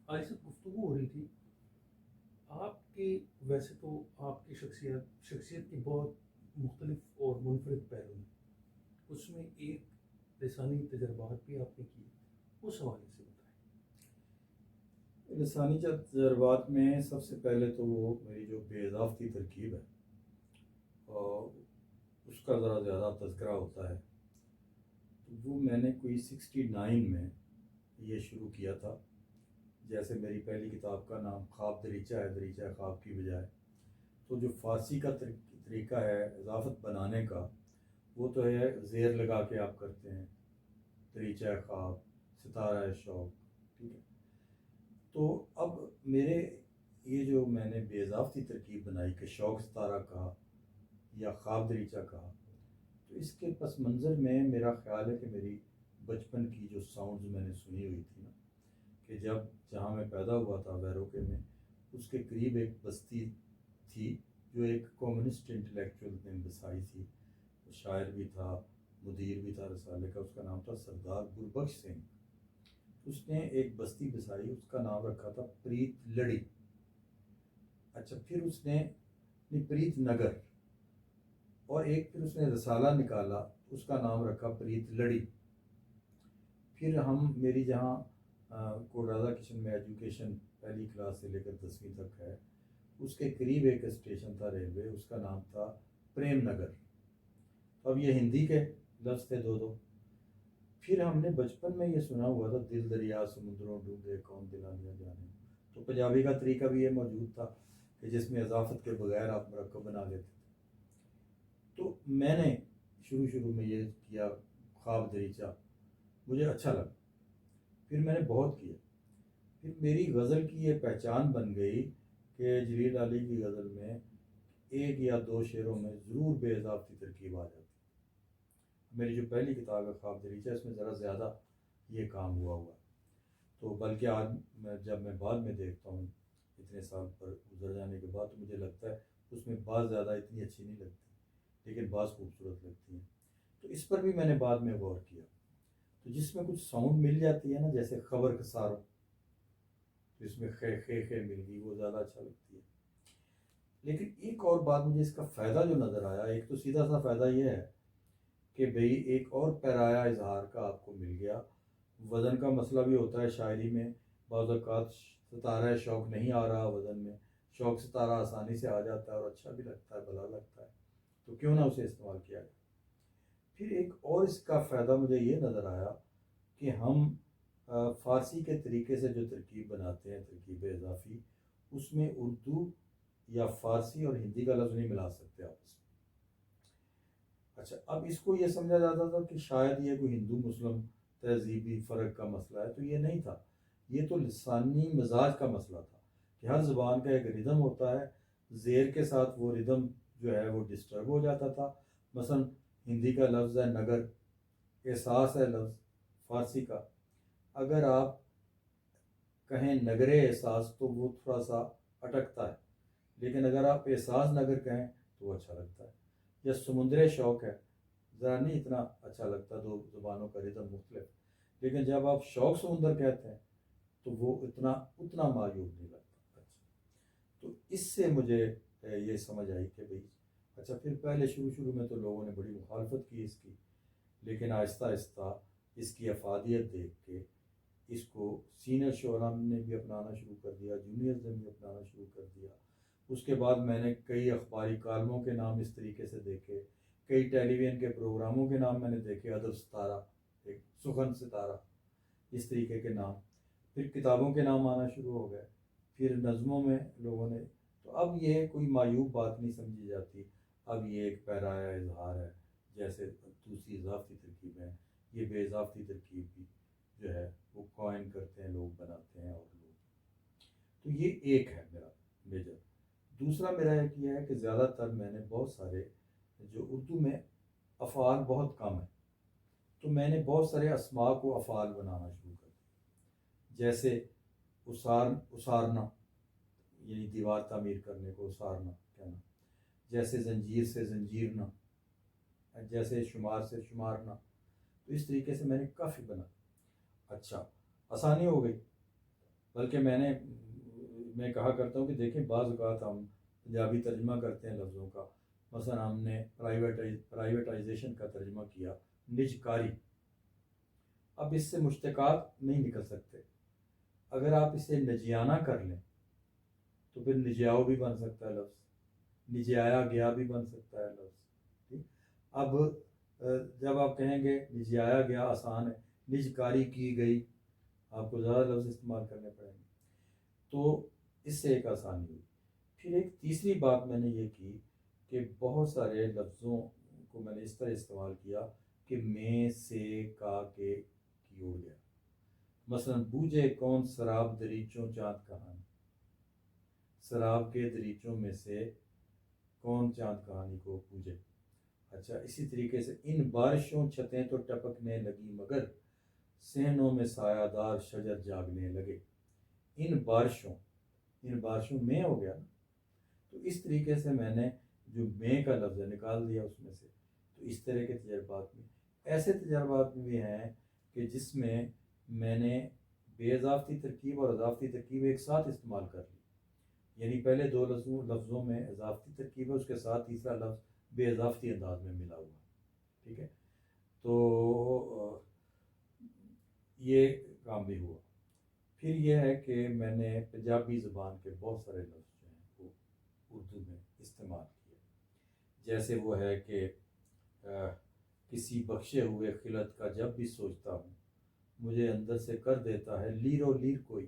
آج سے گفتگو ہو رہی تھی آپ کی، ویسے تو آپ کی شخصیت کی بہت مختلف اور منفرد پہلو ہیں، اس میں ایک لسانی تجربات بھی آپ نے کی، اس حوالے سے بتائیں۔ لسانی تجربات میں سب سے پہلے تو وہ میری جو بے اضافتی ترکیب ہے اور اس کا ذرا زیادہ تذکرہ ہوتا ہے، تو وہ میں نے کوئی 69 میں یہ شروع کیا تھا۔ جیسے میری پہلی کتاب کا نام خواب دریچہ ہے، دریچہ خواب کی بجائے، تو جو فارسی کا طریقہ ہے اضافت بنانے کا، وہ تو ہے زیر لگا کے آپ کرتے ہیں، دریچہ خواب، ستارہ شوق، ٹھیک ہے۔ تو اب میرے یہ جو میں نے بے اضافتی ترکیب بنائی کہ شوق ستارہ کہا یا خواب دریچہ کہا، تو اس کے پس منظر میں میرا خیال ہے کہ میری بچپن کی جو ساؤنڈز میں نے سنی ہوئی تھی نا، کہ جب جہاں میں پیدا ہوا تھا بیروکے میں، اس کے قریب ایک بستی تھی جو ایک کمیونسٹ انٹلیکچوئل نے بسائی تھی، شاعر بھی تھا، مدیر بھی تھا رسالے کا، اس کا نام تھا سردار گربخش سنگھ۔ اس نے ایک بستی بسائی، اس کا نام رکھا تھا پریت لڑی۔ اچھا، پھر اس نے پریت نگر، اور ایک پھر اس نے رسالہ نکالا، اس کا نام رکھا پریت لڑی۔ پھر ہم میری جہاں کوٹ راضا کشن میں ایجوکیشن پہلی کلاس سے لے کر 10ویں تک ہے، اس کے قریب ایک اسٹیشن تھا ریلوے، اس کا نام تھا پریم نگر۔ تو اب یہ ہندی کے لفظ تھے دو دو۔ پھر ہم نے بچپن میں یہ سنا ہوا تھا دل دریا سمندروں ڈوبے کون دلا لیا جانے، تو پنجابی کا طریقہ بھی یہ موجود تھا کہ جس میں اضافت کے بغیر آپ مرکب بنا لیتے تھے۔ تو میں نے شروع میں یہ کیا خواب دریچہ، مجھے اچھا لگا، پھر میں نے بہت کیا، پھر میری غزل کی یہ پہچان بن گئی کہ جلیل علی کی غزل میں ایک یا دو شعروں میں ضرور بے اضافتی ترکیب آ جاتی۔ میری جو پہلی کتاب ہے خواب دریچہ، اس میں ذرا زیادہ یہ کام ہوا، تو بلکہ آج جب میں بعد میں دیکھتا ہوں اتنے سال پر گزر جانے کے بعد، تو مجھے لگتا ہے اس میں بعض زیادہ اتنی اچھی نہیں لگتی، لیکن بعض خوبصورت لگتی ہیں۔ تو اس پر بھی میں نے بعد میں غور کیا، تو جس میں کچھ ساؤنڈ مل جاتی ہے نا، جیسے خبر کا ساروں، تو اس میں خے خے خے مل گئی، وہ زیادہ اچھا لگتی ہے۔ لیکن ایک اور بات مجھے اس کا فائدہ جو نظر آیا، ایک تو سیدھا سا فائدہ یہ ہے کہ بھئی ایک اور پیرایا اظہار کا آپ کو مل گیا۔ وزن کا مسئلہ بھی ہوتا ہے شاعری میں، بعض اوقات ستارہ شوق نہیں آ رہا وزن میں، شوق ستارہ آسانی سے آ جاتا ہے اور اچھا بھی لگتا ہے، بھلا لگتا ہے، تو کیوں نہ اسے استعمال کیا جائے۔ پھر ایک اور اس کا فائدہ مجھے یہ نظر آیا کہ ہم فارسی کے طریقے سے جو ترکیب بناتے ہیں، ترکیب اضافی، اس میں اردو یا فارسی اور ہندی کا لفظ نہیں ملا سکتے آپس میں۔ اچھا، اب اس کو یہ سمجھا جاتا تھا کہ شاید یہ کوئی ہندو مسلم تہذیبی فرق کا مسئلہ ہے، تو یہ نہیں تھا، یہ تو لسانی مزاج کا مسئلہ تھا کہ ہر زبان کا ایک ردم ہوتا ہے، زیر کے ساتھ وہ ردم جو ہے وہ ڈسٹرب ہو جاتا تھا۔ مثلا ہندی کا لفظ ہے نگر، احساس ہے لفظ فارسی کا، اگر آپ کہیں نگر احساس تو وہ تھوڑا سا اٹکتا ہے، لیکن اگر آپ احساس نگر کہیں تو وہ اچھا لگتا ہے۔ یا سمندر شوق ہے، ذرا نہیں اتنا اچھا لگتا، دو زبانوں کا ردم مختلف، لیکن جب آپ شوق سمندر کہتے ہیں تو وہ اتنا معیوب نہیں لگتا۔ اچھا، تو اس سے مجھے یہ سمجھ آئی کہ بھئی اچھا، پھر پہلے شروع میں تو لوگوں نے بڑی مخالفت کی اس کی، لیکن آہستہ آہستہ اس کی افادیت دیکھ کے اس کو سینئر شعراء نے بھی اپنانا شروع کر دیا، جونیئرز نے بھی اپنانا شروع کر دیا۔ اس کے بعد میں نے کئی اخباری کالموں کے نام اس طریقے سے دیکھے، کئی ٹیلی ویژن کے پروگراموں کے نام میں نے دیکھے، ادب ستارہ، ایک سخن ستارہ، اس طریقے کے نام۔ پھر کتابوں کے نام آنا شروع ہو گئے، پھر نظموں میں لوگوں نے، تو اب یہ کوئی معیوب بات نہیں سمجھی جاتی، اب یہ ایک پیرایا اظہار ہے، جیسے دوسری اضافتی ترکیب ہے، یہ بے اضافتی ترکیب بھی جو ہے وہ کوائن کرتے ہیں لوگ، بناتے ہیں اور لوگ۔ تو یہ ایک ہے میرا میجر۔ دوسرا میرا ایک یہ ہے کہ زیادہ تر میں نے بہت سارے جو اردو میں افعال بہت کم ہیں، تو میں نے بہت سارے اسماء کو افعال بنانا شروع کر دیا، جیسے اسارنا، یعنی دیوار تعمیر کرنے کو اسارنا کہنا، جیسے زنجیر سے زنجیرنا، جیسے شمار سے شمارنا، تو اس طریقے سے میں نے کافی بنا۔ اچھا، آسانی ہو گئی، بلکہ میں کہا کرتا ہوں کہ دیکھیں بعض اوقات ہم پنجابی ترجمہ کرتے ہیں لفظوں کا، مثلا ہم نے پرائیویٹائزیشن کا ترجمہ کیا نج کاری، اب اس سے مشتقات نہیں نکل سکتے، اگر آپ اسے نجیانہ کر لیں تو پھر نجیاؤ بھی بن سکتا ہے لفظ، نجیایا گیا بھی بن سکتا ہے لفظ، ٹھیک۔ اب جب آپ کہیں گے نجیایا گیا آسان ہے، نج کاری کی گئی آپ کو زیادہ لفظ استعمال کرنے پڑیں گے، تو اس سے ایک آسانی ہوئی۔ پھر ایک تیسری بات میں نے یہ کی کہ بہت سارے لفظوں کو میں نے اس طرح استعمال کیا کہ میں سے کا کے کی اڑ گیا، مثلا بوجھے کون سراب دریچوں چاند کہانی، سراب کے دریچوں میں سے کون چاند کہانی کو پوجے۔ اچھا اسی طریقے سے ان بارشوں چھتیں تو ٹپکنے لگی مگر صحنوں میں سایہ دار شجر جاگنے لگے، ان بارشوں میں ہو گیا نا، تو اس طریقے سے میں نے جو میں کا لفظ ہے نکال دیا اس میں سے۔ تو اس طرح کے تجربات میں، ایسے تجربات بھی ہیں کہ جس میں میں نے بے اضافتی ترکیب اور اضافتی ترکیب ایک ساتھ استعمال کر لی، یعنی پہلے دو لفظوں میں اضافتی ترکیب ہے، اس کے ساتھ تیسرا لفظ بے اضافتی انداز میں ملا ہوا، ٹھیک ہے، تو یہ کام بھی ہوا۔ پھر یہ ہے کہ میں نے پنجابی زبان کے بہت سارے لفظ جو ہیں وہ اردو میں استعمال کیے، جیسے وہ ہے کہ کسی بخشے ہوئے خلت کا جب بھی سوچتا ہوں مجھے اندر سے کر دیتا ہے لیرو لیر کوئی،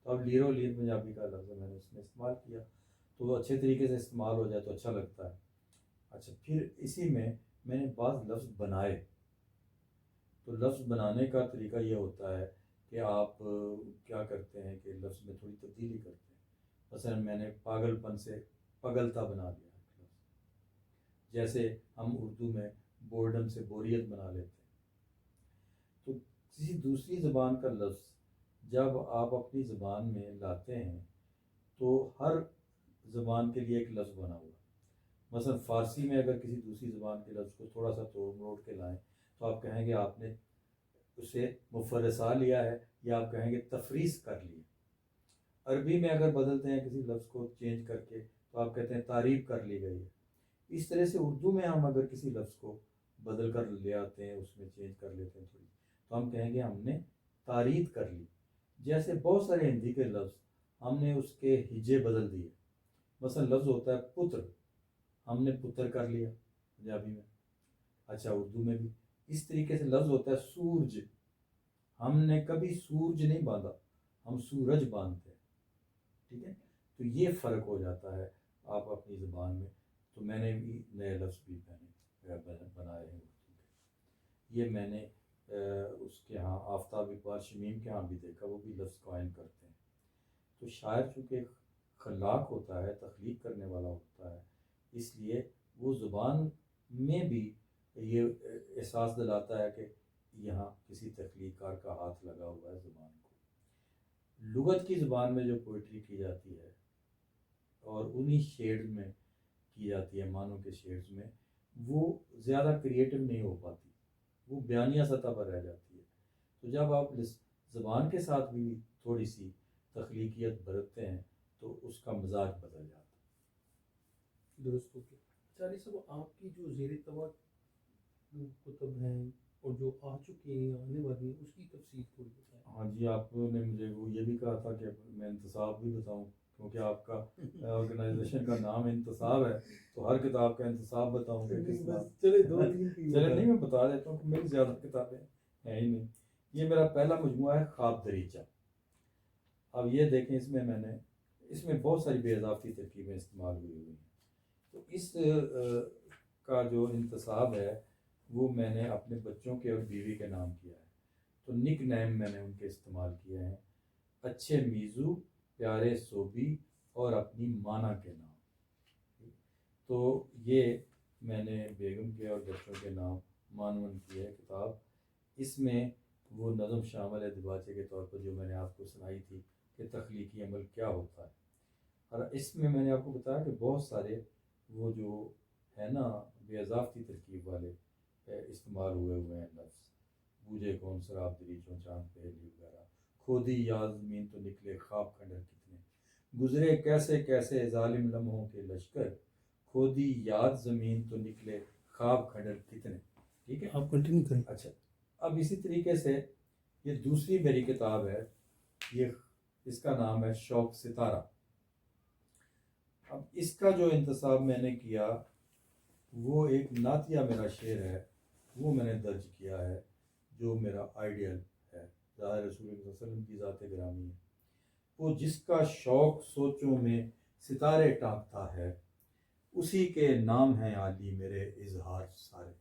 تو اب لیرو لیر پنجابی کا لفظ ہے، میں نے اس میں استعمال کیا، تو وہ اچھے طریقے سے استعمال ہو جائے تو اچھا لگتا ہے۔ اچھا پھر اسی میں نے بعض لفظ بنائے، تو لفظ بنانے کا طریقہ یہ ہوتا ہے کہ آپ کیا کرتے ہیں کہ لفظ میں تھوڑی تبدیلی کرتے ہیں، مثلا میں نے پاگل پن سے پگلتا بنا دیا ایک لفظ، جیسے ہم اردو میں بورڈم سے بوریت بنا لیتے ہیں، تو کسی دوسری زبان کا لفظ جب آپ اپنی زبان میں لاتے ہیں تو ہر زبان کے لیے ایک لفظ بنا ہوا، مثلا فارسی میں اگر کسی دوسری زبان کے لفظ کو تھوڑا سا توڑ مروڑ کے لائیں تو آپ کہیں گے آپ نے اسے مفرسہ لیا ہے، یا آپ کہیں گے تفریس کر لی ہے۔ عربی میں اگر بدلتے ہیں کسی لفظ کو چینج کر کے تو آپ کہتے ہیں تعریف کر لی گئی ہے۔ اس طرح سے اردو میں ہم اگر کسی لفظ کو بدل کر لے آتے ہیں، اس میں چینج کر لیتے ہیں تھوڑی، تو ہم کہیں گے ہم نے تعریف کر لی۔ جیسے بہت سارے ہندی کے لفظ ہم نے اس کے ہجے بدل دیے، مثلا لفظ ہوتا ہے پتر، ہم نے پتر کر لیا پنجابی میں، اچھا اردو میں بھی اس طریقے سے لفظ ہوتا ہے سورج، ہم نے کبھی سورج نہیں باندھا، ہم سورج باندھتے ہیں، ٹھیک ہے، تو یہ فرق ہو جاتا ہے آپ اپنی زبان میں۔ تو میں نے بھی نئے لفظ بھی بنائے ہیں اردو کے، یہ میں نے اس کے ہاں آفتاب اقبال شمیم کے ہاں بھی دیکھا، وہ بھی لفظ قائم کرتے ہیں۔ تو شاعر چونکہ خلاق ہوتا ہے، تخلیق کرنے والا ہوتا ہے، اس لیے وہ زبان میں بھی یہ احساس دلاتا ہے کہ یہاں کسی تخلیق کار کا ہاتھ لگا ہوا ہے زبان کو۔ لغت کی زبان میں جو پوئٹری کی جاتی ہے اور انہی شیڈ میں کی جاتی ہے، معنوں کے شیڈز میں، وہ زیادہ کریٹو نہیں ہو پاتی، وہ بیانیہ سطح پر رہ جاتی ہے۔ تو جب آپ زبان کے ساتھ بھی تھوڑی سی تخلیقیت برتتے ہیں تو اس کا مزاج بدل جاتا ہے۔ درست ہو گیا۔ چالی صاحب آپ کی جو زیر طبع کتب ہیں اور جو آ چکی ہیں آنے والی ہیں اس کی تفصیل تھوڑی بتائیں۔ ہاں جی، آپ نے مجھے وہ یہ بھی کہا تھا کہ میں انتصاب بھی بتاؤں، کیونکہ آپ کا آرگنائزیشن کا نام انتصاب ہے، تو ہر کتاب کا انتصاب بتاؤں گا کس طرح۔ چلے دو تین چلے نہیں، میں بتا دیتا ہوں کہ میری زیادہ کتابیں ہیں ہی نہیں۔ یہ میرا پہلا مجموعہ ہے خواب دریچہ۔ اب یہ دیکھیں اس میں بہت ساری بے اضافتی ترکیبیں استعمال ہوئی ہیں، تو اس کا جو انتصاب ہے وہ میں نے اپنے بچوں کے اور بیوی کے نام کیا ہے، تو نک نیم میں نے ان کے استعمال کیے ہیں، اچھے میزو، پیارے صوبی اور اپنی مانا کے نام، تو یہ میں نے بیگم کے اور بچوں کے نام مانون کی ہے کتاب۔ اس میں وہ نظم شامل ہے دیباچے کے طور پر جو میں نے آپ کو سنائی تھی کہ تخلیقی عمل کیا ہوتا ہے، اور اس میں نے آپ کو بتایا کہ بہت سارے وہ جو ہے نا بے اضافتی ترکیب والے استعمال ہوئے ہیں لفظ، بوجھے کون سراب دریچوں چاند پہلی وغیرہ، کھودی یاد زمین تو نکلے خواب کھنڈر کتنے، گزرے کیسے کیسے ظالم لمحوں کے لشکر، کھودی یاد زمین تو نکلے خواب کھنڈر کتنے. ٹھیک ہے، آپ کنٹینیو کریں. اچھا، اب اسی طریقے سے یہ دوسری میری کتاب ہے، یہ اس کا نام ہے شوق ستارہ. اب اس کا جو انتصاب میں نے کیا وہ ایک نعتیہ میرا شعر ہے، وہ میں نے درج کیا ہے، جو میرا آئیڈیل ہے، ظاہر رسول اللہ صلی اللہ علیہ وسلم کی ذات گرامی ہے. وہ جس کا شوق سوچوں میں ستارے ٹانکتا ہے، اسی کے نام ہیں عالی میرے اظہار سارے.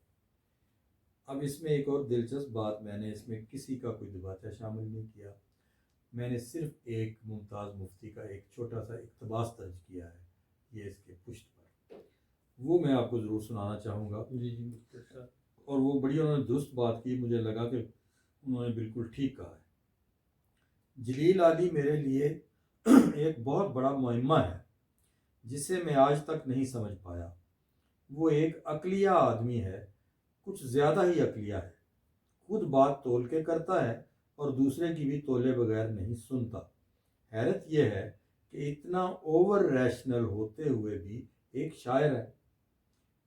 اب اس میں ایک اور دلچسپ بات، میں نے اس میں کسی کا کوئی دباچہ شامل نہیں کیا، میں نے صرف ایک ممتاز مفتی کا ایک چھوٹا سا اقتباس درج کیا ہے، یہ اس کے پشت پر، وہ میں آپ کو ضرور سنانا چاہوں گا. جی جی اچھا. اور وہ بڑی انہوں نے درست بات کی، مجھے لگا کہ انہوں نے بالکل ٹھیک کہا ہے. جلیل علی میرے لیے ایک بہت بڑا معمہ ہے جسے میں آج تک نہیں سمجھ پایا. وہ ایک عقلیہ آدمی ہے، کچھ زیادہ ہی عقلیہ ہے، خود بات تول کے کرتا ہے اور دوسرے کی بھی تولے بغیر نہیں سنتا. حیرت یہ ہے کہ اتنا اوور ریشنل ہوتے ہوئے بھی ایک شاعر ہے،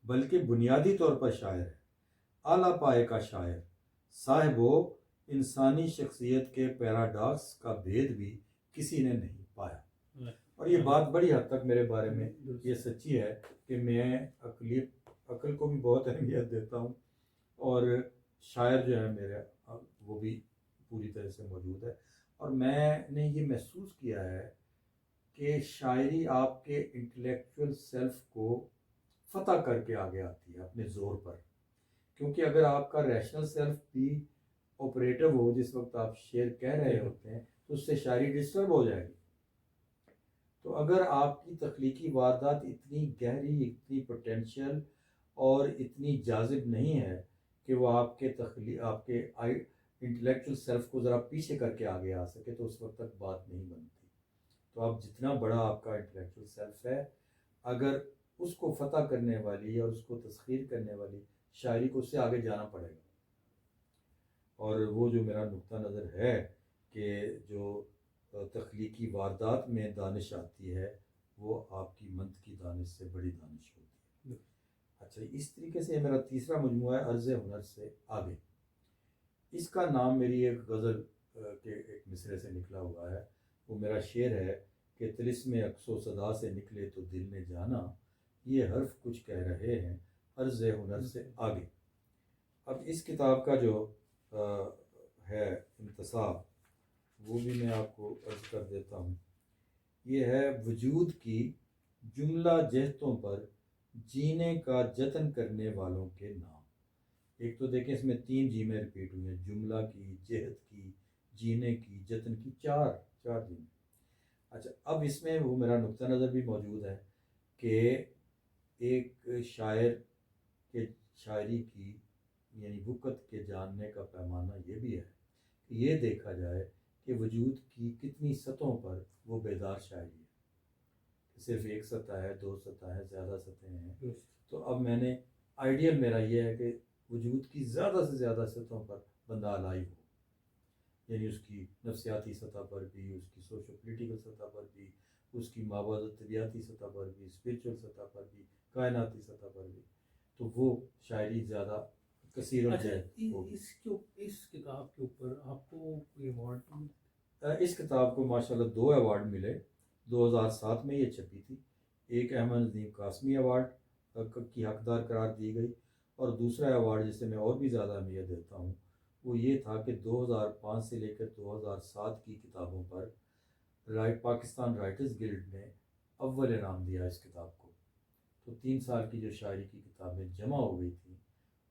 بلکہ بنیادی طور پر شاعر ہے، اعلیٰ پائے کا شاعر. صاحب و انسانی شخصیت کے پیراڈاکس کا بھید بھی کسی نے نہیں پایا. اور یہ بات بڑی حد تک میرے بارے میں یہ سچی ہے کہ میں عقل کو بھی بہت اہمیت دیتا ہوں، اور شاعر جو ہے میرے وہ بھی پوری طرح سے موجود ہے. اور میں نے یہ محسوس کیا ہے کہ شاعری آپ کے انٹلیکچوئل سیلف کو فتح کر کے آگے آتی ہے اپنے زور پر، کیونکہ اگر آپ کا ریشنل سیلف بھی آپریٹو ہو جس وقت آپ شعر کہہ رہے ہوتے ہیں تو اس سے شاعری ڈسٹرب ہو جائے گی. تو اگر آپ کی تخلیقی واردات اتنی گہری، اتنی پوٹینشیل اور اتنی جاذب نہیں ہے کہ وہ آپ کے انٹلیکچوئل سیلف کو ذرا پیچھے کر کے آگے آ سکے، تو اس وقت تک بات نہیں بنتی. تو آپ جتنا بڑا آپ کا انٹلیکچوئل سیلف ہے، اگر اس کو فتح کرنے والی اور اس کو تسخیر کرنے والی شاعری کو، اس سے آگے جانا پڑے گا. اور وہ جو میرا نقطہ نظر ہے کہ جو تخلیقی واردات میں دانش آتی ہے وہ آپ کی منطقی دانش سے بڑی دانش ہوتی ہے. اچھا، اس طریقے سے میرا تیسرا مجموعہ ہے عرض ہنر سے آگے. اس کا نام میری ایک غزل کے ایک مصرے سے نکلا ہوا ہے. وہ میرا شعر ہے کہ طلسم عکس و صدا سے نکلے تو دل نے جانا، یہ حرف کچھ کہہ رہے ہیں عرض ہنر سے آگے. اب اس کتاب کا جو ہے انتصاب، وہ بھی میں آپ کو عرض کر دیتا ہوں. یہ ہے وجود کی جملہ جہتوں پر جینے کا جتن کرنے والوں کے نام. ایک تو دیکھیں اس میں 3 جیمیں ریپیٹ ہوئی ہیں، جملہ کی، جہت کی، جینے کی، جتن کی، چار جیمیں. اچھا، اب اس میں وہ میرا نقطہ نظر بھی موجود ہے کہ ایک شاعر کے شاعری کی یعنی وقت کے جاننے کا پیمانہ یہ بھی ہے کہ یہ دیکھا جائے کہ وجود کی کتنی سطحوں پر وہ بیدار شاعری ہے. صرف ایک سطح ہے، 2 سطح ہے، زیادہ سطحیں ہیں. تو اب میں نے آئیڈیل میرا یہ ہے کہ وجود کی زیادہ سے زیادہ سطحوں پر بندہ الائی ہو، یعنی اس کی نفسیاتی سطح پر بھی، اس کی سوشو پولیٹیکل سطح پر بھی، اس کی مابعد طبیعتی سطح پر بھی، اسپریچول سطح پر بھی، کائناتی سطح پر بھی. تو وہ شاعری زیادہ کثیر ہوگی. اس کتاب کے اوپر آپ کو کوئی ایوارڈ؟ اس کتاب کو ماشاءاللہ 2 ایوارڈ ملے. 2007 میں یہ چھپی تھی. ایک احمد ندیم قاسمی ایوارڈ کی حقدار قرار دی گئی، اور دوسرا ایوارڈ جسے میں اور بھی زیادہ اہمیت دیتا ہوں وہ یہ تھا کہ 2005 سے لے کر 2007 کی کتابوں پر پاکستان رائٹرز گلڈ نے اول انعام دیا اس کتاب کو. تو 3 سال کی جو شاعری کی کتابیں جمع ہو گئی تھیں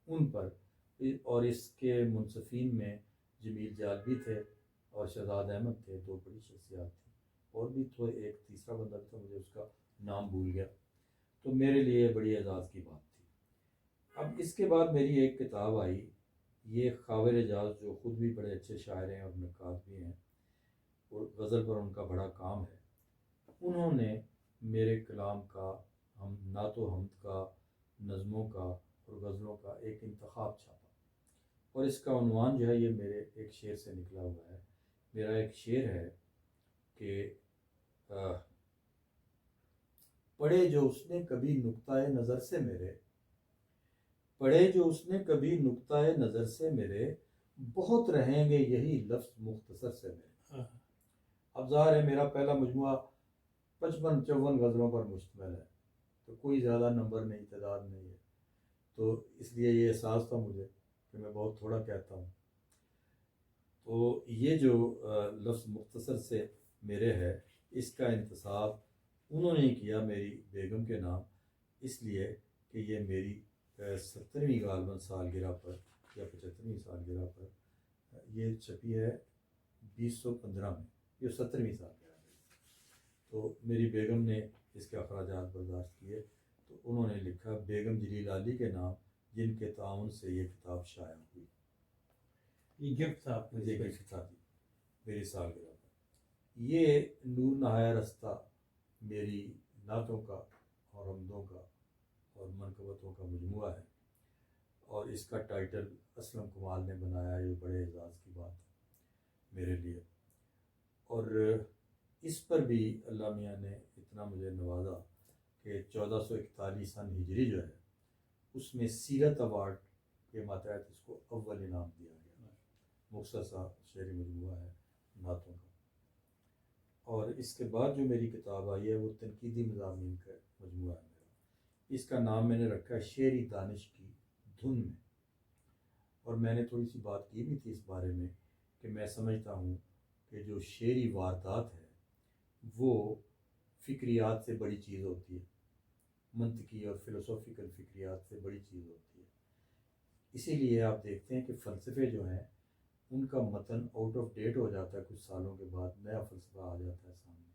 ان پر، اور اس کے منصفین میں جمیل جالبی تھے اور شہزاد احمد تھے، 2 بڑی شخصیات تھیں، اور بھی تو ایک تیسرا بندہ تھا، مجھے اس کا نام بھول گیا. تو میرے لیے بڑی اعزاز کی بات تھی. اب اس کے بعد میری ایک کتاب آئی، یہ خاور اعجاز جو خود بھی بڑے اچھے شاعر ہیں اور نقاد بھی ہیں، اور غزل پر ان کا بڑا کام ہے. انہوں نے میرے کلام کا، نعت و حمد کا، نظموں کا اور غزلوں کا ایک انتخاب چھاپا، اور اس کا عنوان جو ہے یہ میرے ایک شعر سے نکلا ہوا ہے میرا ایک شعر ہے کہ پڑھے جو اس نے کبھی نقطۂ نظر سے میرے، پڑھے جو اس نے کبھی نقطۂ نظر سے میرے، بہت رہیں گے یہی لفظ مختصر سے میرے۔ اب ظاہر ہے میرا پہلا مجموعہ 55-54 غزلوں پر مشتمل ہے، تو کوئی زیادہ نمبر نہیں، تعداد نہیں ہے، تو اس لیے یہ احساس تھا مجھے کہ میں بہت تھوڑا کہتا ہوں۔ تو یہ جو لفظ مختصر سے میرے ہے، اس کا انتصاب انہوں نے کیا میری بیگم کے نام، اس لیے کہ یہ میری 70ویں غالباً سالگرہ پر یا 75ویں سالگرہ پر یہ چھپی ہے 2015 میں، یہ 70ویں سالگرہ ہے، تو میری بیگم نے اس کے اخراجات برداشت کیے، تو انہوں نے لکھا بیگم جلیل علی کے نام جن کے تعاون سے یہ کتاب شائع ہوئی۔ یہ گفٹ تھا آپ نے؟ یہ گفٹ تھا جی میری سالگرہ پر۔ یہ نور نہایا رستہ میری نعتوں کا اور حمدوں کا اور منقبتوں کا مجموعہ ہے، اور اس کا ٹائٹل اسلم کمال نے بنایا، یہ بڑے اعزاز کی بات ہے میرے لیے۔ اور اس پر بھی اللہ میاں نے اتنا مجھے نوازا کہ 1441 سن ہجری جو ہے اس میں سیرت ایوارڈ کے ماتحت اس کو اول انعام دیا گیا، مختصر شعری مجموعہ ہے نعتوں کا۔ اور اس کے بعد جو میری کتاب آئی ہے وہ تنقیدی مضامین کا مجموعہ ہے میرا، اس کا نام میں نے رکھا ہے شعری دانش کی دھن میں۔ اور میں نے تھوڑی سی بات کی بھی تھی اس بارے میں کہ میں سمجھتا ہوں کہ جو شعری واردات ہے وہ فکریات سے بڑی چیز ہوتی ہے، منطقی اور فلسفیکل فکریات سے بڑی چیز ہوتی ہے۔ اسی لیے آپ دیکھتے ہیں کہ فلسفے جو ہیں ان کا متن آؤٹ آف ڈیٹ ہو جاتا ہے، کچھ سالوں کے بعد نیا فلسفہ آ جاتا ہے سامنے،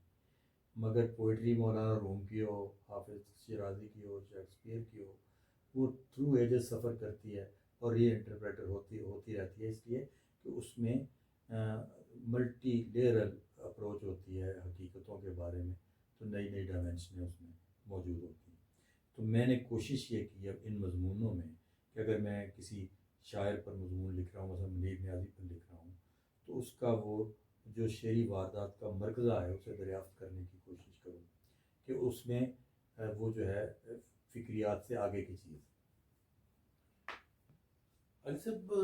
مگر پوئٹری مولانا روم کی ہو، حافظ شیرازی کی ہو، شیکسپیئر کی ہو، وہ تھرو ایجز سفر کرتی ہے اور ری انٹرپریٹر ہوتی رہتی ہے، اس لیے کہ اس میں ملٹی لیئرل اپروچ ہوتی ہے حقیقتوں کے بارے میں، تو نئی نئی ڈائمینشنیں اس میں موجود ہوتی ہیں۔ تو میں نے کوشش یہ کی اب ان مضمونوں میں کہ اگر میں کسی شاعر پر مضمون لکھ رہا ہوں، مثلا منیر نیازی پر لکھ رہا ہوں، تو اس کا وہ جو شعری واردات کا مرکزہ ہے اسے دریافت کرنے کی کوشش کروں کہ اس میں وہ جو ہے فکریات سے آگے کی چیز۔ علی صاحب،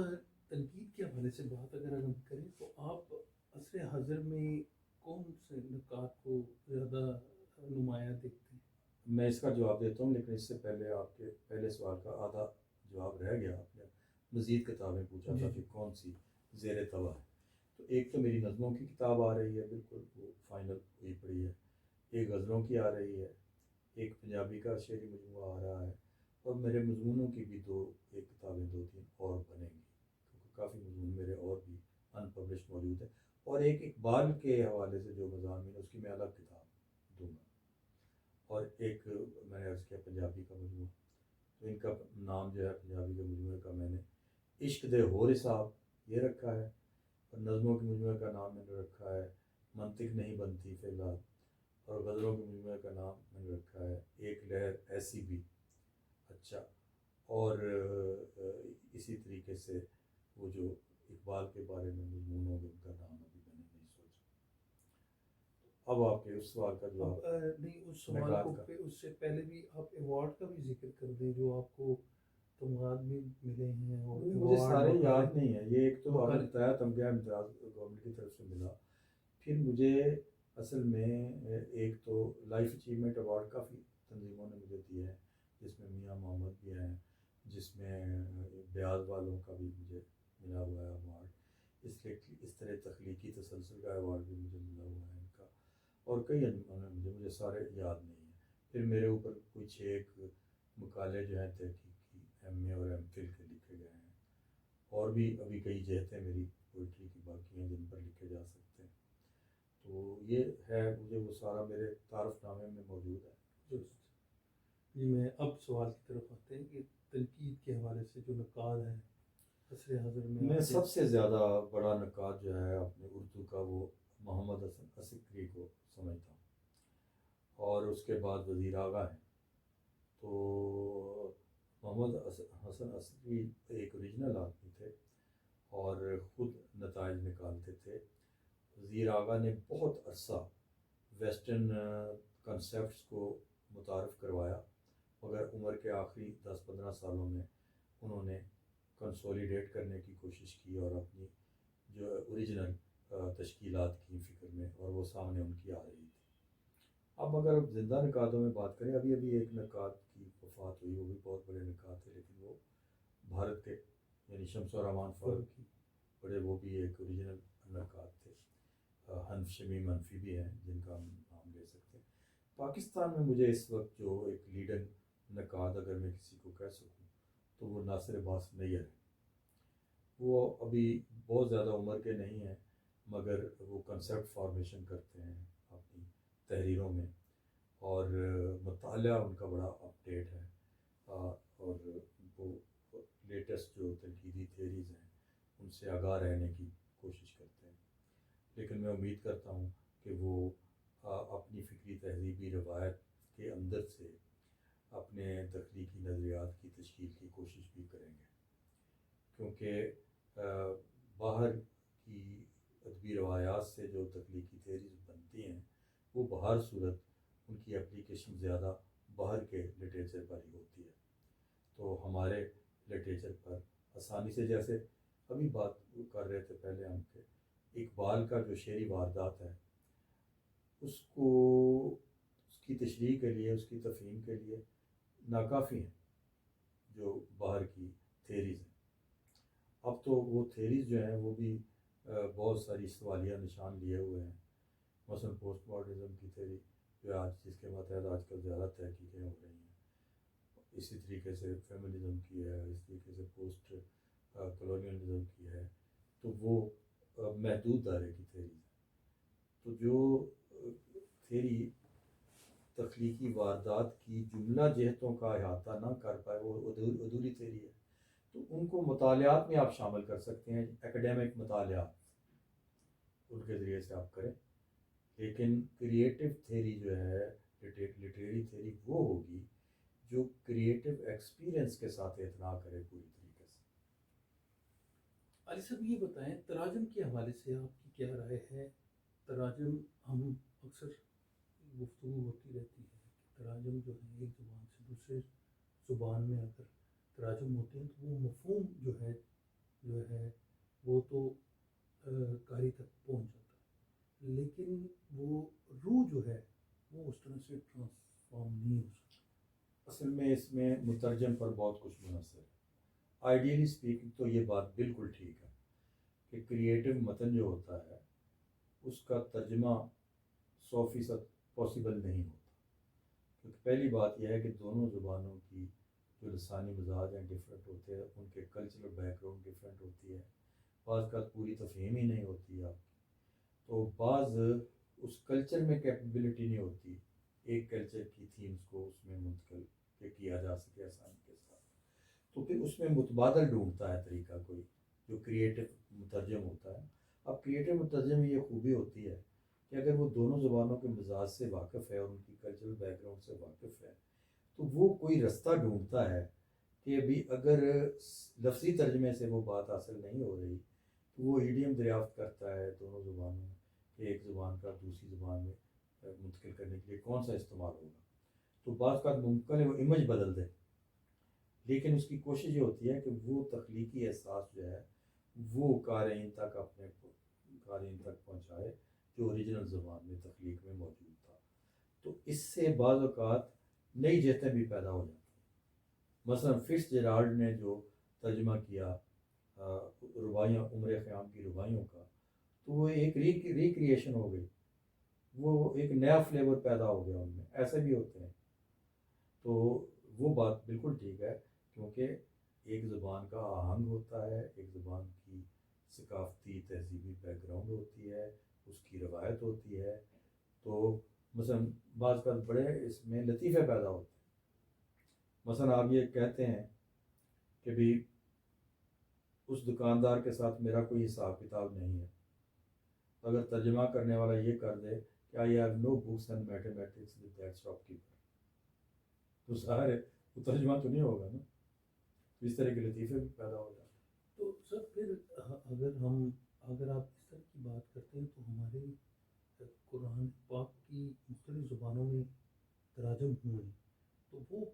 تنقید کے حوالے سے بات اگر ہم کریں تو آپ عصر حاضر میں کون سے نکات کو زیادہ نمایاں دیکھتے ہیں؟ میں اس کا جواب دیتا ہوں، لیکن اس سے پہلے آپ کے پہلے سوال کا آدھا جواب رہ گیا، آپ نے مزید کتابیں پوچھا تھا کہ کون سی زیر طبع ہے۔ تو ایک تو میری نظموں کی کتاب آ رہی ہے، بالکل وہ فائنل ہوئی پڑی ہے، ایک غزلوں کی آ رہی ہے، ایک پنجابی کا شعری مجموعہ آ رہا ہے، اور میرے مضمونوں کی بھی ایک کتابیں 2-3 اور بنیں گی، کیونکہ کافی مضمون میرے اور بھی ان پبلشڈ موجود ہیں، اور ایک اقبال کے حوالے سے جو مضامین اس کی میں الگ کتاب دوں گا، اور ایک میں نے عرض کیا پنجابی کا مجموعہ، تو ان کا نام جو ہے پنجابی کے مجموعے کا میں نے عشق دے ہور صاحب یہ رکھا ہے، اور نظموں کے مجموعے کا نام میں نے رکھا ہے منطق نہیں بنتی فی الحال، اور غزلوں کے مجموعے کا نام میں نے رکھا ہے ایک لہر ایسی بھی۔ اچھا، اور اسی طریقے سے وہ جو اقبال کے بارے میں مضمون ہوگا ان کا نام ابھی میں نے نہیں سوچا۔ اب آپ کے اس سوال کا جواب نہیں، اس سوال کو اس سے پہلے بھی آپ ایوارڈ کا بھی ذکر کر دیں جو آپ کو تمغات بھی ملے ہیں، اور مجھے سارے یاد نہیں ہیں، یہ ایک تو آپ نے بتایا تمغہ امتیاز گورنمنٹ کی طرف سے ملا، پھر مجھے اصل میں ایک تو لائف اچیومنٹ ایوارڈ کافی تنظیموں نے مجھے دیے ہیں، جس میں میاں محمد بھی ہیں، جس میں بیاض والوں کا بھی مجھے ملا ہوا ہے ایوارڈ، اس طرح تخلیقی تسلسل کا ایوارڈ بھی مجھے ملا ہوا ہے ان کا، اور کئی مجھے سارے یاد نہیں ہیں۔ پھر میرے اوپر کوئی 6 مقالے جو ہیں تحقیقی ایم اے اور ایم فل کے لکھے گئے ہیں، اور بھی ابھی کئی جہتیں میری پوئٹری کی باقی ہیں جن پر لکھے جا سکتے ہیں، تو یہ ہے مجھے وہ سارا میرے تعارف نامے میں موجود ہے۔ جی، میں اب سوال کی طرف آتے ہیں کہ تنقید کے حوالے سے جو نقاد ہیں عصر حاضر میں سب سے زیادہ بڑا نقاد جو ہے اپنے اردو کا وہ محمد حسن عسکری کو سمجھتا ہوں، اور اس کے بعد وزیر آغا ہیں۔ تو محمد حسن عسکری ایک اوریجنل آدمی تھے اور خود نتائج نکالتے تھے، وزیر آغا نے بہت عرصہ ویسٹرن کنسیپٹس کو متعارف کروایا، مگر عمر کے آخری 10-15 سالوں میں انہوں نے کنسولیڈیٹ کرنے کی کوشش کی اور اپنی جو اوریجنل تشکیلات کی فکر میں، اور وہ سامنے ان کی آ رہی تھی۔ اب اگر زندہ نکاتوں میں بات کریں، ابھی ایک نکات کی وفات ہوئی، وہ بھی بہت بڑے نکات تھے، لیکن وہ بھارت کے، یعنی شمس الرحمان فاروقی، بڑے وہ بھی ایک اوریجنل نکات تھے۔ حنف شمیم منفی بھی ہیں جن کا ہم نام لے سکتے ہیں۔ پاکستان میں مجھے اس وقت جو ایک لیڈر نکات اگر میں کسی کو کہہ سکوں تو وہ ناصر عباس نیر ہے۔ وہ ابھی بہت زیادہ عمر کے نہیں ہیں، مگر وہ کنسیپٹ فارمیشن کرتے ہیں اپنی تحریروں میں، اور مطالعہ ان کا بڑا اپ ڈیٹ ہے، اور وہ لیٹسٹ جو تنقیدی تھیریز ہیں ان سے آگاہ رہنے کی کوشش کرتے ہیں۔ لیکن میں امید کرتا ہوں کہ وہ اپنی فکری تہذیبی روایت کے اندر سے اپنے تخلیقی نظریات کی تشکیل کی کوشش بھی کریں گے، کیونکہ باہر کی ادبی روایات سے جو تخلیقی تھیریز بنتی ہیں وہ بہر صورت ان کی اپلیکیشن زیادہ باہر کے لٹریچر پر ہی ہوتی ہے، تو ہمارے لٹریچر پر آسانی سے، جیسے ابھی بات کر رہے تھے پہلے ہم کہ اقبال کا جو شعری واردات ہے اس کی تشریح کے لیے، اس کی تفہیم کے لیے ناکافی ہیں جو باہر کی تھیریز ہیں۔ اب تو وہ تھیریز جو ہیں وہ بھی بہت ساری سوالیہ نشان لیے ہوئے ہیں، مثلا پوسٹ ماڈرنزم کی تھیری جو جس کے ماتحت آج کل زیادہ تحقیقیں ہو رہی ہیں، اسی طریقے سے فیمنزم کی ہے، اس طریقے سے پوسٹ کلونیلزم کی ہے، تو وہ محدود دائرے کی تھیریز ہے۔ تو جو تھیری تخلیقی واردات کی جملہ جہتوں کا احاطہ نہ کر پائے وہ ادھوری تھیری ہے، تو ان کو مطالعات میں آپ شامل کر سکتے ہیں، ایکڈیمک مطالعات ان کے ذریعے سے آپ کریں، لیکن کریٹیو تھیری جو ہے، لٹریری تھیری وہ ہوگی جو کریٹیو ایکسپیرئنس کے ساتھ اعتنا کرے پوری طریقے سے۔ علی صاحب یہ بتائیں، تراجم کے حوالے سے آپ کی کیا رائے ہے؟ تراجم ہم اکثر گفتگو ہوتی رہتی ہے کہ تراجم جو ہے ایک زبان سے دوسرے زبان میں اگر تراجم ہوتے ہیں تو وہ مفہوم جو ہے وہ تو قاری تک پہنچ جاتا ہے، لیکن وہ روح جو ہے وہ اس طرح سے ٹرانسفارم نہیں ہو سکتا۔ اصل میں اس میں مترجم پر بہت کچھ منحصر ہے۔ آئیڈیلی اسپیکنگ تو یہ بات بالکل ٹھیک ہے کہ کریٹیو متن جو ہوتا ہے اس کا ترجمہ 100% پاسبل نہیں ہوتا، کیونکہ پہلی بات یہ ہے کہ دونوں زبانوں کی جو لسانی مزاج ہیں ڈفرینٹ ہوتے ہیں، ان کے کلچرل بیک گراؤنڈ ڈفرینٹ ہوتی ہے، بعض کا پوری تفہیم ہی نہیں ہوتی آپ کی، تو بعض اس کلچر میں کیپیبلٹی نہیں ہوتی ایک کلچر کی تھیمز کو اس میں منتقل کیا جا سکے آسانی کے ساتھ، تو پھر اس میں متبادل ڈھونڈتا ہے طریقہ کوئی جو کریٹیو مترجم ہوتا ہے۔ اب کریٹیو مترجم میں یہ خوبی ہوتی ہے کہ اگر وہ دونوں زبانوں کے مزاج سے واقف ہے اور ان کی کلچرل بیک گراؤنڈ سے واقف ہے تو وہ کوئی رستہ ڈھونڈتا ہے کہ ابھی اگر لفظی ترجمے سے وہ بات حاصل نہیں ہو رہی تو وہ ایڈیم دریافت کرتا ہے دونوں زبانوں میں کہ ایک زبان کا دوسری زبان میں منتقل کرنے کے لیے کون سا استعمال ہوگا، تو بعض کا ممکن ہے وہ امیج بدل دے، لیکن اس کی کوشش یہ ہوتی ہے کہ وہ تخلیقی احساس جو ہے وہ قارئین تک پہنچائے جو اوریجنل زبان میں تخلیق میں موجود تھا، تو اس سے بعض اوقات نئی جہتیں بھی پیدا ہو جاتی ہیں۔ مثلا فٹز جیرالڈ نے جو ترجمہ کیا روایاں عمر خیام کی روایوں کا، تو وہ ایک ریکریشن ہو گئی، وہ ایک نیا فلیور پیدا ہو گیا ان میں، ایسے بھی ہوتے ہیں، تو وہ بات بالکل ٹھیک ہے، کیونکہ ایک زبان کا آہنگ ہوتا ہے، ایک زبان کی ثقافتی تہذیبی بیک گراؤنڈ ہوتی ہے، اس کی روایت ہوتی ہے، تو مثلا بعض کا بڑے اس میں لطیفے پیدا ہوتے ہیں۔ مثلا آپ یہ کہتے ہیں کہ بھی اس دکاندار کے ساتھ میرا کوئی حساب کتاب نہیں ہے، اگر ترجمہ کرنے والا یہ کر دے کہ I have no books and mathematics with that shopkeeper، تو ظاہر ہے وہ ترجمہ تو نہیں ہوگا نا، اس طرح کے لطیفے بھی پیدا ہو جاتے ہیں۔ تو سر پھر اگر آپ اس اثر کی بات کرتے ہیں تو ہمارے قرآن پاک کی مختلف زبانوں میں تراجم ہوئے، تو وہ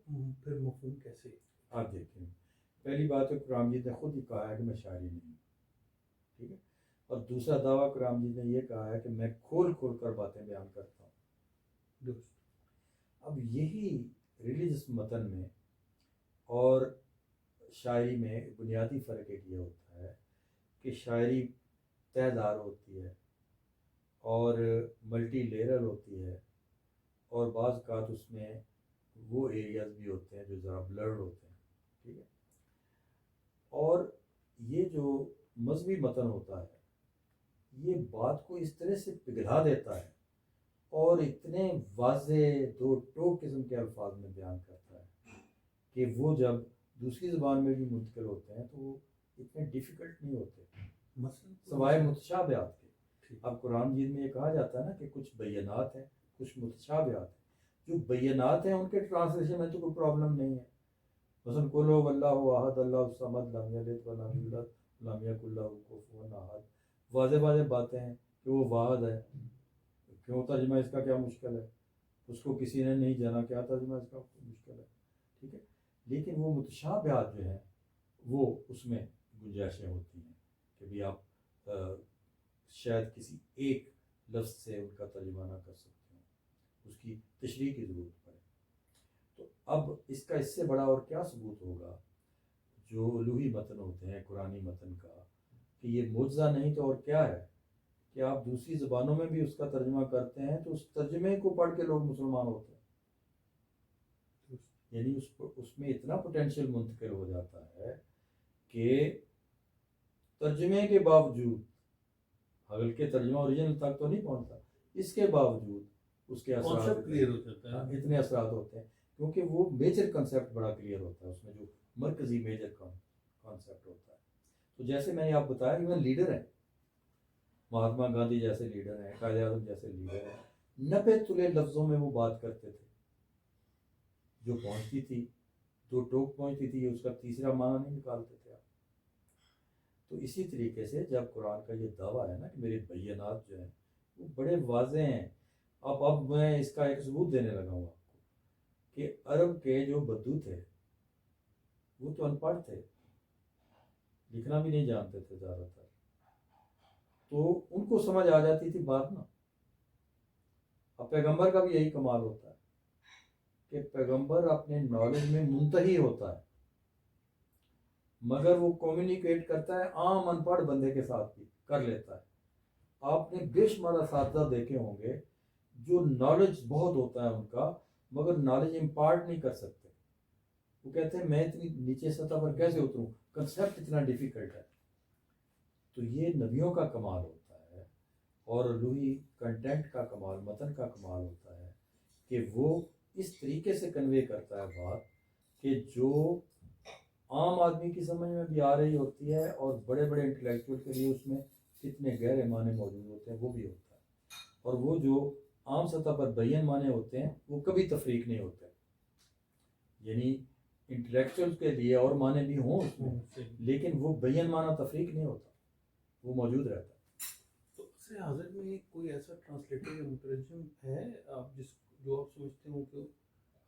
پھر مفہوم کیسے؟ آپ دیکھیں، پہلی بات ہے قرآن مجید نے خود ہی کہا ہے کہ میں شاعری نہیں ہوں، ٹھیک ہے، اور دوسرا دعویٰ قرآن مجید نے یہ کہا ہے کہ میں کھول کھول کر باتیں بیان کرتا ہوں۔ درست۔ اب یہی ریلیجس متن میں اور شاعری میں بنیادی فرق ایک یہ ہوتا ہے کہ شاعری تہہ دار ہوتی ہے اور ملٹی لیئرل ہوتی ہے، اور بعض اوقات اس میں وہ ایریاز بھی ہوتے ہیں جو ذرا بلرڈ ہوتے ہیں، ٹھیک ہے، اور یہ جو مذہبی متن ہوتا ہے یہ بات کو اس طرح سے پگھلا دیتا ہے اور اتنے واضح دو ٹوک قسم کے الفاظ میں بیان کرتا ہے کہ وہ جب دوسری زبان میں بھی منتقل ہوتے ہیں تو وہ اتنے ڈیفیکلٹ نہیں ہوتے، مثلاً سوائے متشابہات کے۔ ٹھیک۔ اب قرآن مجید میں یہ کہا جاتا ہے نا کہ کچھ بینات ہیں، کچھ متشابہات ہیں۔ جو بینات ہیں ان کے ٹرانسلیشن میں تو کوئی پرابلم نہیں ہے، مثلا قل هو اللہ احد اللہ الصمد لم یلد ولم یولد ولم یکن له کفوا احد، واضح واضح باتیں ہیں کہ وہ واحد ہے، کیوں ترجمہ اس کا کیا مشکل ہے، اس کو کسی نے نہیں جانا کیا ترجمہ اس کا مشکل ہے، ٹھیک ہے، لیکن وہ متشابہات جو ہیں وہ اس میں گنجائشیں ہوتی ہیں کہ بھی آپ شاید کسی ایک لفظ سے ان کا ترجمہ نہ کر سکتے ہیں، اس کی تشریح کی ضرورت پڑے۔ تو اب اس کا اس سے بڑا اور کیا ثبوت ہوگا جو الوحی متن ہوتے ہیں قرآنی متن کا، کہ یہ معجزہ نہیں تو اور کیا ہے کہ آپ دوسری زبانوں میں بھی اس کا ترجمہ کرتے ہیں تو اس ترجمے کو پڑھ کے لوگ مسلمان ہوتے ہیں، یعنی اس میں اتنا پوٹینشیل منتقل ہو جاتا ہے کہ ترجمے کے باوجود، بلکہ ترجمہ اوریجنل تک تو نہیں پہنچتا، اس کے باوجود اس کے اثرات کلیئر ہو جاتا ہے، اتنے اثرات ہوتے ہیں کیونکہ وہ میجر کنسیپٹ بڑا کلیئر ہوتا ہے، اس میں جو مرکزی میجر کانسیپٹ ہوتا ہے۔ تو جیسے میں نے آپ بتایا ایون لیڈر ہیں، مہاتما گاندھی جیسے لیڈر ہیں، قائد اعظم جیسے لیڈر ہیں، 90 تلے لفظوں میں وہ بات کرتے تھے، جو پہنچتی تھی دو ٹوک پہنچتی تھی اس کا تیسرا معنی نہیں نکالتے تھے آپ۔ تو اسی طریقے سے جب قرآن کا یہ دعویٰ ہے نا کہ میرے بینات جو ہیں وہ بڑے واضح ہیں، اب میں اس کا ایک ثبوت دینے لگا ہوں آپ کو کہ عرب کے جو بدو تھے وہ تو ان پڑھ تھے، لکھنا بھی نہیں جانتے تھے زیادہ تر، تو ان کو سمجھ آ جاتی تھی بات نا۔ اب پیغمبر کا بھی یہی کمال ہوتا ہے کہ پیغمبر اپنے نالج میں منتہی ہوتا ہے، مگر وہ کمیونیکیٹ کرتا ہے عام ان پڑھ بندے کے ساتھ بھی کر لیتا ہے۔ آپ نے بے شمار اساتذہ دیکھے ہوں گے جو نالج بہت ہوتا ہے ان کا مگر نالج امپارٹ نہیں کر سکتے، وہ کہتے ہیں میں اتنی نیچے سطح پر کیسے اتروں، کنسیپٹ اتنا ڈیفیکلٹ ہے۔ تو یہ نبیوں کا کمال ہوتا ہے اور الوحی کنٹینٹ کا کمال، متن کا کمال ہوتا ہے کہ وہ اس طریقے سے کنوے کرتا ہے بات کہ جو عام آدمی کی سمجھ میں بھی آ رہی ہوتی ہے اور بڑے بڑے انٹلیکچوئل کے لیے اس میں کتنے گہرے معنی موجود ہوتے ہیں وہ بھی ہوتا ہے، اور وہ جو عام سطح پر بین معنی ہوتے ہیں وہ کبھی تفریق نہیں ہوتے، یعنی انٹلیکچوئل کے لیے اور معنی بھی ہوں اس میں لیکن وہ بین معنی تفریق نہیں ہوتا، وہ موجود رہتا ہے۔ تو عصر حاضر میں کوئی ایسا ٹرانسلیٹر یا مترجم ہے آپ جو آپ سمجھتے ہوں کہ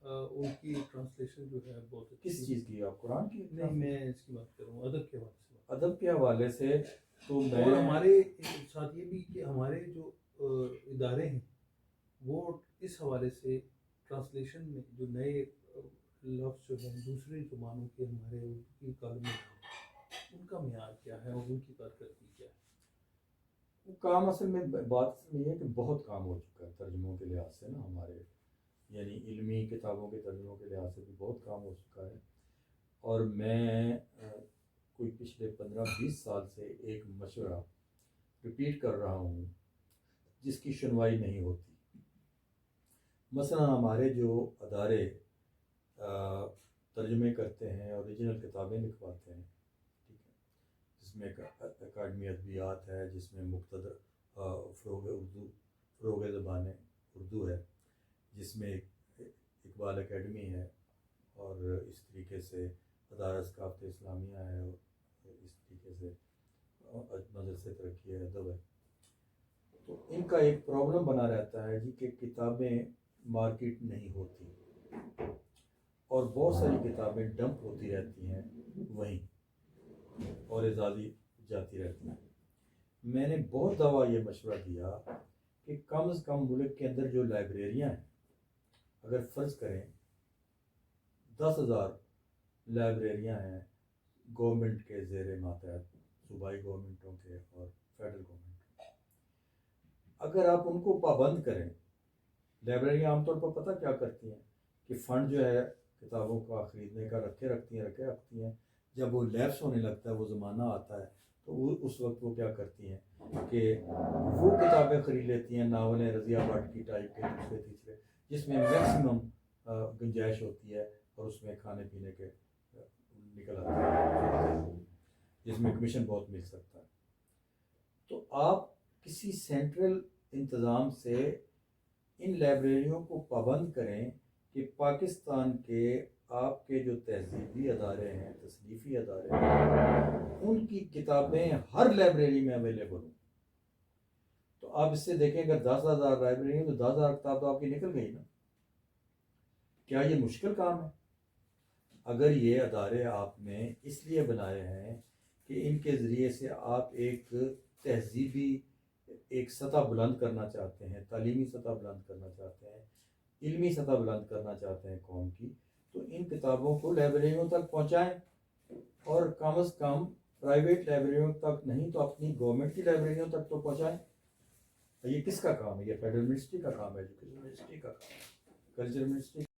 ان کی ٹرانسلیشن جو ہے بہت اچھی؟ کس چیز کی، آپ قرآن کی؟ نہیں، میں اس کی بات کر رہا ہوں ادب کے حوالے سے۔ ادب کے حوالے سے تو میں، اور ہمارے ساتھ یہ بھی کہ ہمارے جو ادارے ہیں وہ اس حوالے سے ٹرانسلیشن میں جو نئے لفظ جو ہیں دوسری زبانوں کے ہمارے اردو کی کالم میں ان کا معیار کیا ہے اور ان کی کارکردگی کیا ہے؟ وہ کام اصل میں بات یہ ہے کہ بہت کام ہو چکا ہے ترجموں کے لحاظ سے نا، ہمارے یعنی علمی کتابوں کے ترجموں کے لحاظ سے بھی بہت کام ہو چکا ہے، اور میں کوئی پچھلے 15-20 سال سے ایک مشورہ ریپیٹ کر رہا ہوں جس کی سنوائی نہیں ہوتی۔ مثلا ہمارے جو ادارے ترجمے کرتے ہیں، اوریجنل کتابیں لکھواتے ہیں، ٹھیک ہے، جس میں اکیڈمی ادبیات ہے، جس میں مقتدر فروغ زبان اردو ہے، جس میں اقبال اکیڈمی ہے، اور اس طریقے سے ادارہ ثقافت اسلامیہ ہے، اور اس طریقے سے مدرسہ ترقی ادب ہے، تو ان کا ایک پرابلم بنا رہتا ہے جی کہ کتابیں مارکیٹ نہیں ہوتی اور بہت ساری کتابیں ڈمپ ہوتی رہتی ہیں وہیں اور اعزازی جاتی رہتی ہیں. میں نے بہت دفعہ یہ مشورہ دیا کہ کم از کم ملک کے اندر جو لائبریریاں ہیں، اگر فرض کریں 10,000 لائبریریاں ہیں گورنمنٹ کے زیر ماتحت، صوبائی گورنمنٹوں کے اور فیڈرل گورنمنٹ، اگر آپ ان کو پابند کریں. لائبریریاں عام طور پر پتہ کیا کرتی ہیں کہ فنڈ جو ہے کتابوں کا خریدنے کا رکھتی ہیں. جب وہ لیپس ہونے لگتا ہے، وہ زمانہ آتا ہے، تو اس وقت وہ کیا کرتی ہیں کہ وہ کتابیں خرید لیتی ہیں، ناولیں رضیہ بٹ کی ٹائپ کے دوسرے تیسرے، جس میں میکسیمم گنجائش ہوتی ہے اور اس میں کھانے پینے کے نکل آتے ہیں، جس میں کمیشن بہت مل سکتا ہے. تو آپ کسی سینٹرل انتظام سے ان لائبریریوں کو پابند کریں کہ پاکستان کے آپ کے جو تہذیبی ادارے ہیں، تصنیفی ادارے ہیں، ان کی کتابیں ہر لائبریری میں اویلیبل ہوں. تو آپ اس سے دیکھیں اگر 10,000 لائبریری ہیں تو 10,000 کتاب تو آپ کی نکل گئی نا. کیا یہ مشکل کام ہے؟ اگر یہ ادارے آپ نے اس لیے بنائے ہیں کہ ان کے ذریعے سے آپ ایک تہذیبی ایک سطح بلند کرنا چاہتے ہیں، تعلیمی سطح بلند کرنا چاہتے ہیں، علمی سطح بلند کرنا چاہتے ہیں قوم کی، تو ان کتابوں کو لائبریریوں تک پہنچائیں، اور کم از کم پرائیویٹ لائبریریوں تک نہیں تو اپنی گورنمنٹ کی لائبریریوں تک تو پہنچائیں. یہ کس کا کام ہے؟ یہ فیڈرل منسٹری کا کام ہے، ایجوکیشن منسٹری کا کام ہے، کلچر منسٹری